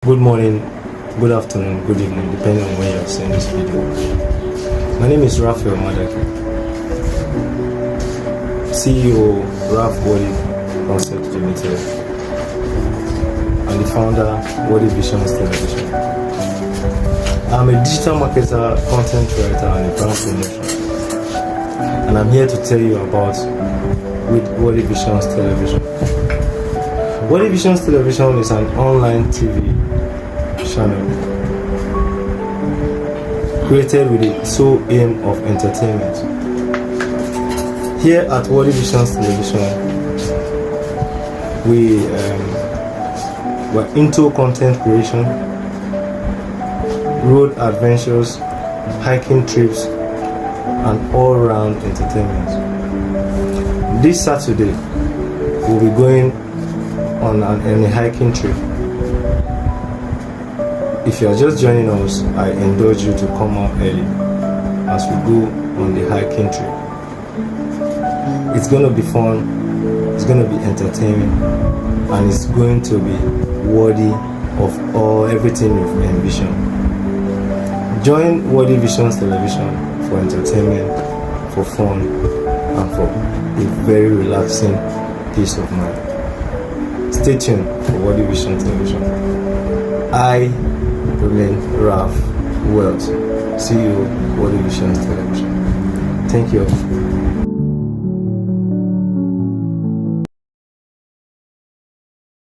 Good morning, good afternoon, good evening, depending on when you're seeing this video. My name is Raphael Madaki, CEO Raf Worthy Concept Limited, and the founder Worthy Visions Television. I'm a digital marketer, content writer, and a brand promoter, and I'm here to tell you about Worthy Visions Television. Worthy Visions Television is an online TV channel created with the sole aim of entertainment. Here at Worthy Visions Television, we're into content creation, road adventures, hiking trips, and all-round entertainment. This Saturday, we'll be going on a hiking trip. If you are just joining us, I indulge you to come out early as we go on the hiking trip. It's going to be fun, it's going to be entertaining, and it's going to be worthy of everything you've envisioned. Join Worthy Visions Television for entertainment, for fun, and for a very relaxing peace of mind. Stay tuned for Worthy Visions Television. I remain Raf Wells, CEO Worthy Visions Television. Thank you.